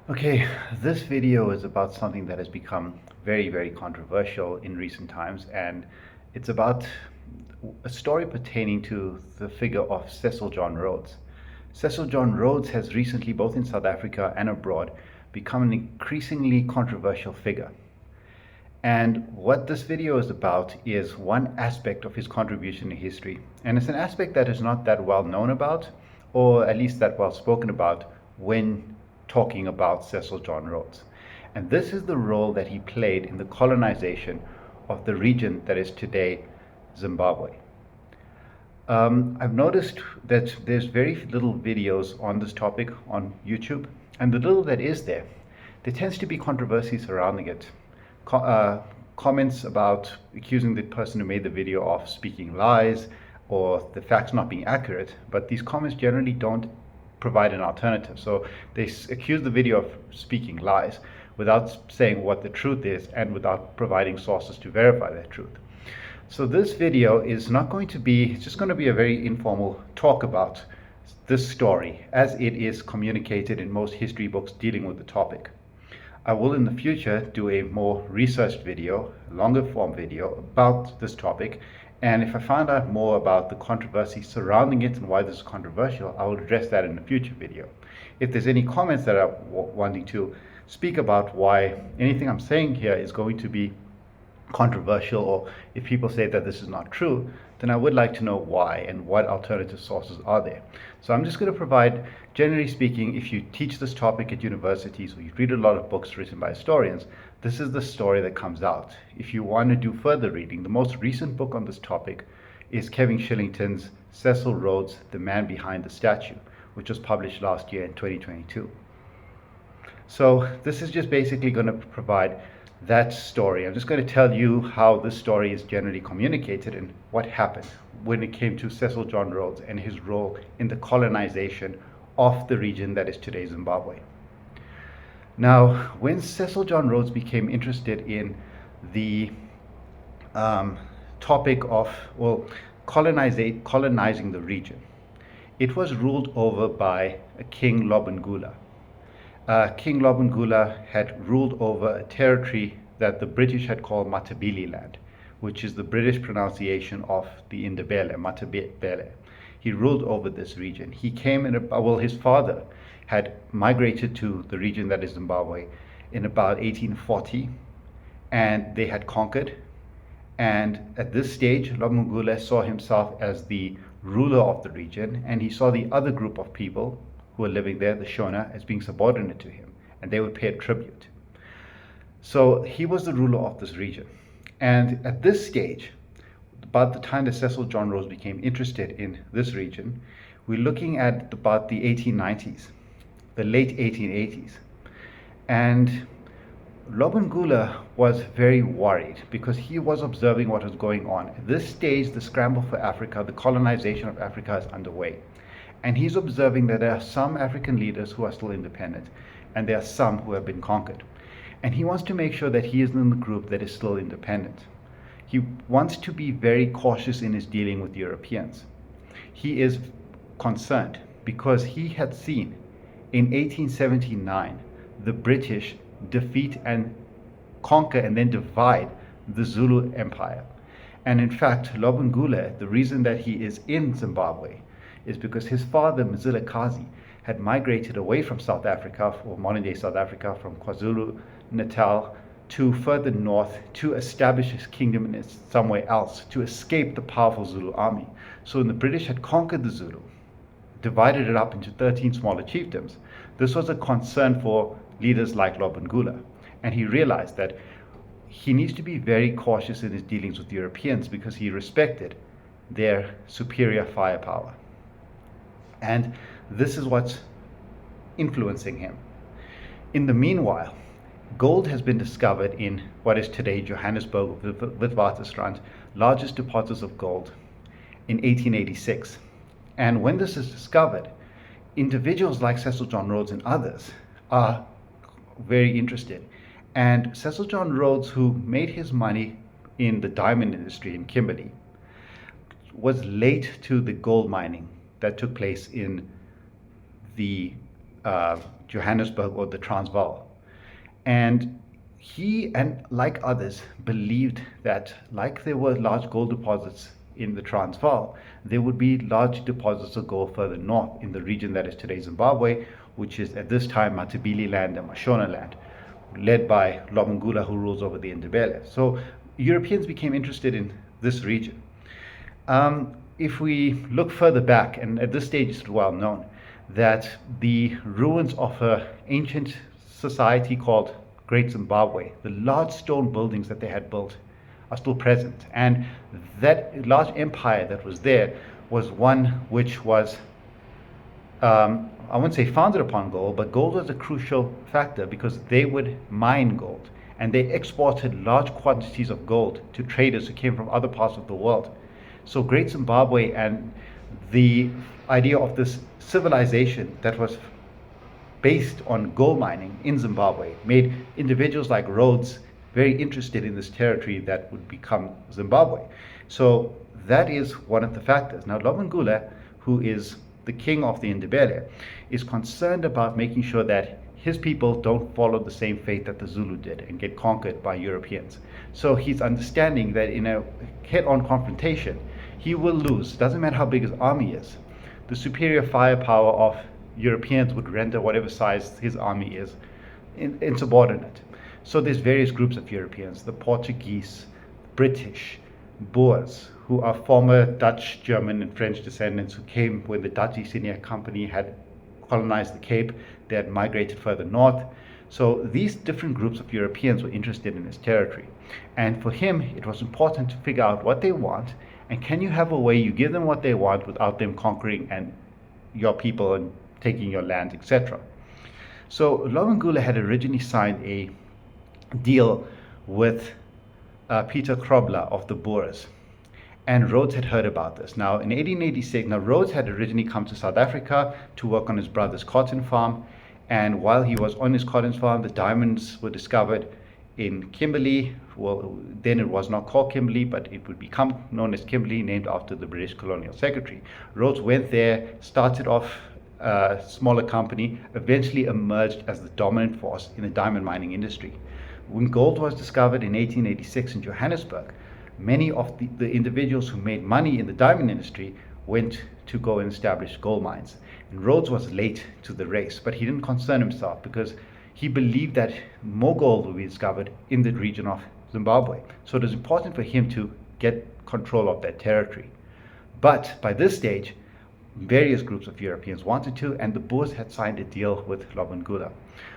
Okay, this video is about something that has become very, very controversial in recent times, and it's about a story pertaining to the figure of Cecil John Rhodes. Cecil John Rhodes has recently, both in South Africa and abroad, become an increasingly controversial figure. And what this video is about is one aspect of his contribution to history. And it's an aspect that is not that well known about, or at least that well spoken about, when talking about Cecil John Rhodes. And this is the role that he played in the colonization of the region that is today Zimbabwe. I've noticed that there's very little videos on this topic on YouTube, and the little that is there tends to be controversy surrounding it. Comments about accusing the person who made the video of speaking lies or the facts not being accurate, but these comments generally don't provide an alternative. So they accuse the video of speaking lies without saying what the truth is and without providing sources to verify that truth. So this video is not going to be, it's just going to be a very informal talk about this story as it is communicated in most history books dealing with the topic. I will in the future do a more researched video, longer form video about this topic, and if I find out more about the controversy surrounding it and why this is controversial, I will address that in a future video. If there's any comments that are wanting to speak about why anything I'm saying here is going to be controversial, or if people say that this is not true, then I would like to know why and what alternative sources are there. So I'm just going to provide, generally speaking, if you teach this topic at universities or you read a lot of books written by historians, this is the story that comes out. If you want to do further reading, the most recent book on this topic is Kevin Shillington's Cecil Rhodes, The Man Behind the Statue, which was published last year in 2022. So this is just basically going to provide that story. I'm just going to tell you how this story is generally communicated and what happened when it came to Cecil John Rhodes and his role in the colonization of the region that is today Zimbabwe. Now, when Cecil John Rhodes became interested in the topic of, colonizing the region, it was ruled over by a King Lobengula. King Lobengula had ruled over a territory that the British had called Matabele land, which is the British pronunciation of the Indabele, Matabele. He ruled over this region. He came in, his father had migrated to the region that is Zimbabwe in about 1840, and they had conquered. And at this stage, Lobengula saw himself as the ruler of the region, and he saw the other group of people who were living there, the Shona, as being subordinate to him, and they would pay a tribute. So he was the ruler of this region. And at this stage, about the time that Cecil John Rhodes became interested in this region, we're looking at about the 1890s, the late 1880s. And Lobengula was very worried because he was observing what was going on. At this stage, the scramble for Africa, the colonization of Africa is underway. And he's observing that there are some African leaders who are still independent, and there are some who have been conquered. And he wants to make sure that he is in the group that is still independent. He wants to be very cautious in his dealing with Europeans. He is concerned because he had seen in 1879 the British defeat and conquer and then divide the Zulu Empire. And in fact, Lobengula, the reason that he is in Zimbabwe is because his father, Mzilikazi, had migrated away from South Africa, or modern-day South Africa, from KwaZulu-Natal to further north to establish his kingdom in somewhere else, to escape the powerful Zulu army. So when the British had conquered the Zulu, divided it up into 13 smaller chiefdoms, this was a concern for leaders like Lobengula. And he realized that he needs to be very cautious in his dealings with Europeans because he respected their superior firepower. And this is what's influencing him. In the meanwhile, gold has been discovered in what is today Johannesburg, Witwatersrand, largest deposits of gold, in 1886. And when this is discovered, individuals like Cecil John Rhodes and others are very interested. And Cecil John Rhodes, who made his money in the diamond industry in Kimberley, was late to the gold mining that took place in the Johannesburg or the Transvaal. And he, and like others, believed that, like there were large gold deposits in the Transvaal, there would be large deposits of gold further north in the region that is today Zimbabwe, which is at this time Matabele land and Mashona land, led by Lobengula, who rules over the Ndebele. So Europeans became interested in this region. If we look further back, and at this stage it's well known, that the ruins of an ancient society called Great Zimbabwe, the large stone buildings that they had built, are still present. And that large empire that was there was one which was, I wouldn't say founded upon gold, but gold was a crucial factor because they would mine gold and they exported large quantities of gold to traders who came from other parts of the world. So Great Zimbabwe and the idea of this civilization that was based on gold mining in Zimbabwe made individuals like Rhodes very interested in this territory that would become Zimbabwe. So that is one of the factors. Now Lobengula, who is the king of the Ndebele, is concerned about making sure that his people don't follow the same fate that the Zulu did and get conquered by Europeans. So he's understanding that in a head-on confrontation, he will lose. Doesn't matter how big his army is. The superior firepower of Europeans would render whatever size his army is insubordinate. So there's various groups of Europeans, the Portuguese, British, Boers, who are former Dutch, German, and French descendants who came when the Dutch East India Company had colonized the Cape. They had migrated further north. So these different groups of Europeans were interested in his territory. And for him, it was important to figure out what they want, and can you have a way you give them what they want without them conquering and your people and taking your land, etc. So Lobengula had originally signed a deal with Peter Krobler of the Boers, and Rhodes had heard about this. Now in 1886, Rhodes had originally come to South Africa to work on his brother's cotton farm, and while he was on his cotton farm, the diamonds were discovered in Kimberley. Well, then it was not called Kimberley, but it would become known as Kimberley, named after the British Colonial Secretary. Rhodes went there, started off a smaller company, eventually emerged as the dominant force in the diamond mining industry. When gold was discovered in 1886 in Johannesburg, many of the individuals who made money in the diamond industry went to go and establish gold mines. And Rhodes was late to the race, but he didn't concern himself because he believed that more gold would be discovered in the region of Zimbabwe. So it was important for him to get control of that territory. But by this stage, various groups of Europeans wanted to, and the Boers had signed a deal with Lobengula.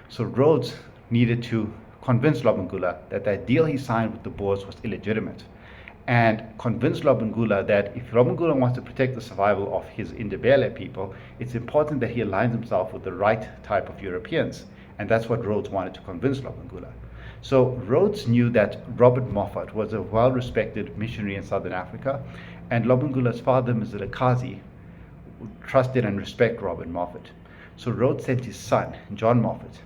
So Rhodes needed to convince Lobengula that that deal he signed with the Boers was illegitimate, and convince Lobengula that if Lobengula wants to protect the survival of his Ndebele people, it's important that he aligns himself with the right type of Europeans. And that's what Rhodes wanted to convince Lobengula. So Rhodes knew that Robert Moffat was a well-respected missionary in Southern Africa, and Lobengula's father, Mzilikazi, trusted and respected Robert Moffat. So Rhodes sent his son, John Moffat,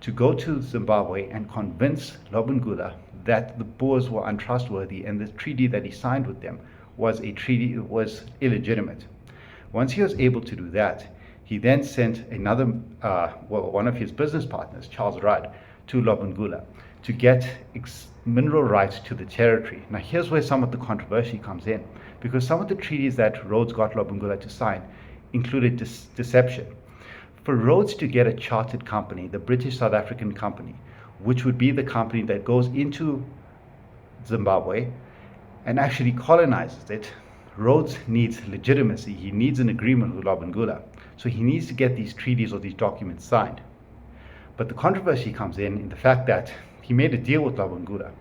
to go to Zimbabwe and convince Lobengula that the Boers were untrustworthy and the treaty that he signed with them was illegitimate. Once he was able to do that, he then sent another, one of his business partners, Charles Rudd, to Lobengula to get mineral rights to the territory. Now here's where some of the controversy comes in, because some of the treaties that Rhodes got Lobengula to sign included deception. For Rhodes to get a chartered company, the British South African Company, which would be the company that goes into Zimbabwe and actually colonizes it, Rhodes needs legitimacy. He needs an agreement with Lobengula. So he needs to get these treaties or these documents signed. But the controversy comes in the fact that he made a deal with Lobengula,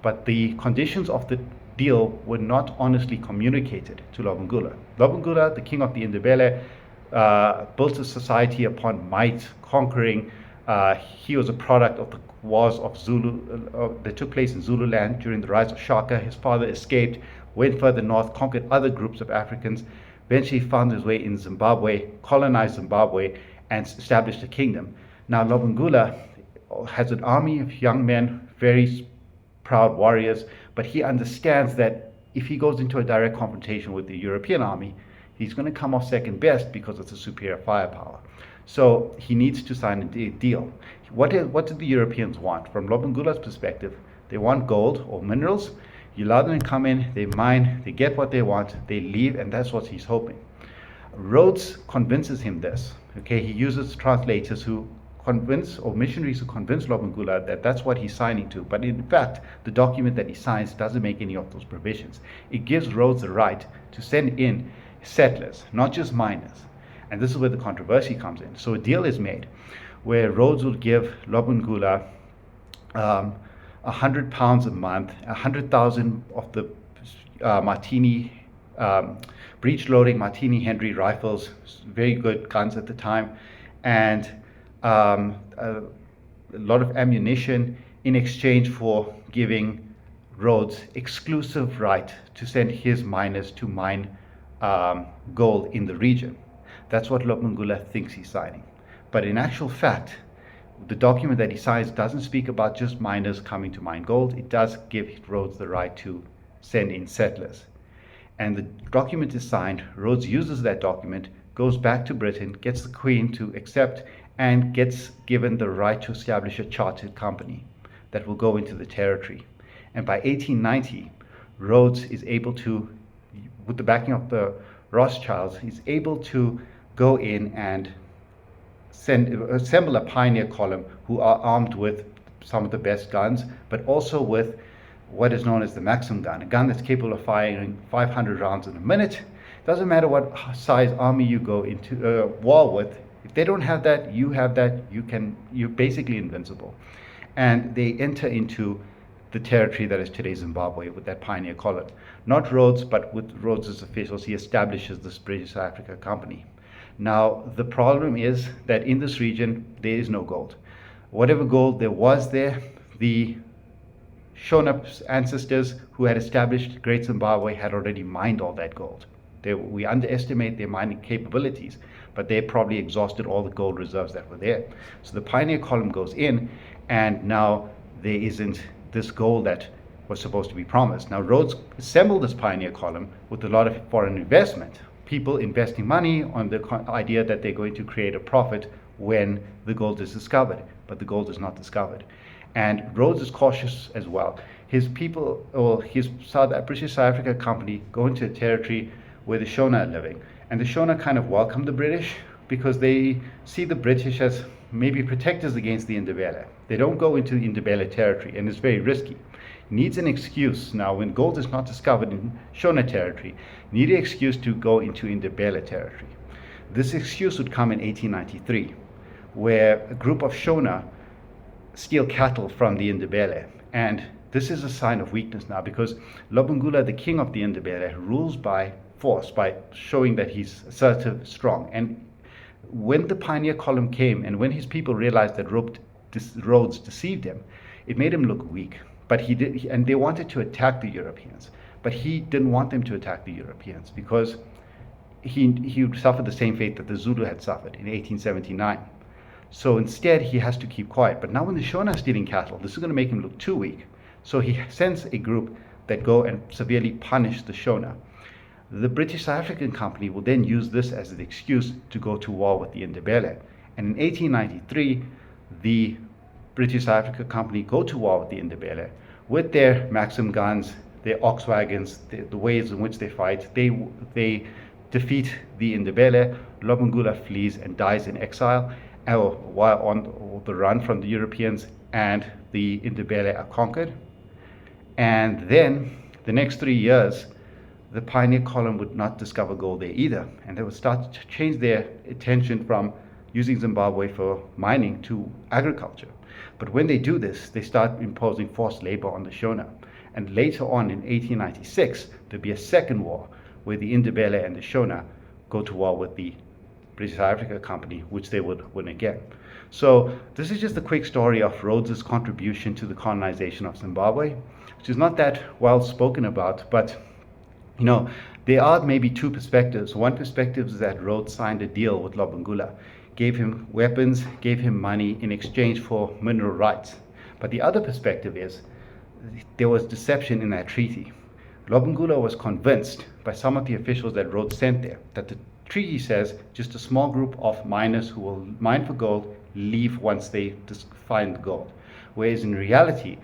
but the conditions of the deal were not honestly communicated to Lobengula. Lobengula, the king of the Ndebele, built a society upon might, conquering. He was a product of the wars of Zulu that took place in Zululand during the rise of Shaka. His father escaped, went further north, conquered other groups of Africans, eventually found his way in Zimbabwe, colonized Zimbabwe, and established a kingdom. Now Lobengula has an army of young men, very proud warriors, but he understands that if he goes into a direct confrontation with the European army, he's going to come off second best because of the superior firepower. So he needs to sign a deal. What do the Europeans want? From Lobengula's perspective, they want gold or minerals. You allow them to come in, they mine, they get what they want, they leave, and that's what he's hoping. Rhodes convinces him this. Okay, he uses translators who convince, or missionaries who convince Lobengula that that's what he's signing to. But in fact, the document that he signs doesn't make any of those provisions. It gives Rhodes the right to send in settlers, not just miners. And this is where the controversy comes in. So a deal is made where Rhodes will give Lobengula £100 a month, 100,000 of the Martini breech loading Martini Henry rifles, very good guns at the time, and a lot of ammunition in exchange for giving Rhodes exclusive right to send his miners to mine gold in the region. That's what Lobengula thinks he's signing. But in actual fact, the document that he signs doesn't speak about just miners coming to mine gold. It does give Rhodes the right to send in settlers. And the document is signed. Rhodes uses that document, goes back to Britain, gets the Queen to accept, and gets given the right to establish a chartered company that will go into the territory. And by 1890, Rhodes is able to, with the backing of the Rothschilds, he's able to go in and assemble a pioneer column who are armed with some of the best guns, but also with what is known as the Maxim gun, a gun that's capable of firing 500 rounds in a minute. Doesn't matter what size army you go into war with. If they don't have that, you have that. You're basically invincible. And they enter into the territory that is today Zimbabwe with that pioneer column. Not Rhodes, but with Rhodes's officials, he establishes this British South Africa Company. Now, the problem is that in this region, there is no gold. Whatever gold there was there, the Shona ancestors who had established Great Zimbabwe had already mined all that gold. We underestimate their mining capabilities, but they probably exhausted all the gold reserves that were there. So the pioneer column goes in, and now there isn't this gold that was supposed to be promised. Now Rhodes assembled this pioneer column with a lot of foreign investment, people investing money on the idea that they're going to create a profit when the gold is discovered, but the gold is not discovered. And Rhodes is cautious as well. His people, or his British South Africa Company, go into a territory where the Shona are living. And the Shona kind of welcome the British because they see the British as maybe protectors against the Indabele. They don't go into Indabele territory, and it's very risky. Needs an excuse now when gold is not discovered in Shona territory, need an excuse to go into Indabele territory. This excuse would come in 1893, where a group of Shona steal cattle from the Indabele. And this is a sign of weakness now because Lobengula, the king of the Indabele, rules by force, by showing that he's assertive, strong. And when the pioneer column came and when his people realized that Rhodes deceived him, it made him look weak. But he did, and they wanted to attack the Europeans. But he didn't want them to attack the Europeans because he would suffer the same fate that the Zulu had suffered in 1879. So instead, he has to keep quiet. But now when the Shona are stealing cattle, this is going to make him look too weak. So he sends a group that go and severely punish the Shona. The British South African Company will then use this as an excuse to go to war with the Indabele. And in 1893, the British South Africa Company go to war with the Indabele with their Maxim guns, their ox wagons, the ways in which they fight. They defeat the Indabele. Lobengula flees and dies in exile while on the run from the Europeans, and the Indabele are conquered. And then the next 3 years, the pioneer column would not discover gold there either, and they would start to change their attention from using Zimbabwe for mining to agriculture. But when they do this, they start imposing forced labor on the Shona. And later on in 1896, there'll be a second war where the Indabele and the Shona go to war with the British South Africa Company, which they would win again. So this is just a quick story of Rhodes's contribution to the colonization of Zimbabwe, which is not that well spoken about, but there are maybe two perspectives. One perspective is that Rhodes signed a deal with Lobengula, gave him weapons, gave him money in exchange for mineral rights. But the other perspective is there was deception in that treaty. Lobengula was convinced by some of the officials that Rhodes sent there that the treaty says just a small group of miners who will mine for gold leave once they find gold. Whereas in reality,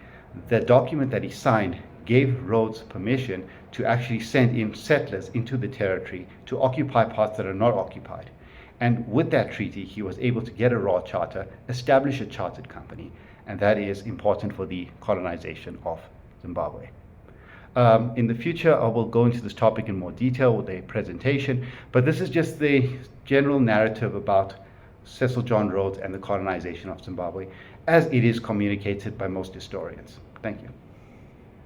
the document that he signed gave Rhodes permission to actually send in settlers into the territory to occupy parts that are not occupied. And with that treaty, he was able to get a raw charter, establish a chartered company, and that is important for the colonization of Zimbabwe. In the future, I will go into this topic in more detail with a presentation, but this is just the general narrative about Cecil John Rhodes and the colonization of Zimbabwe as it is communicated by most historians. Thank you.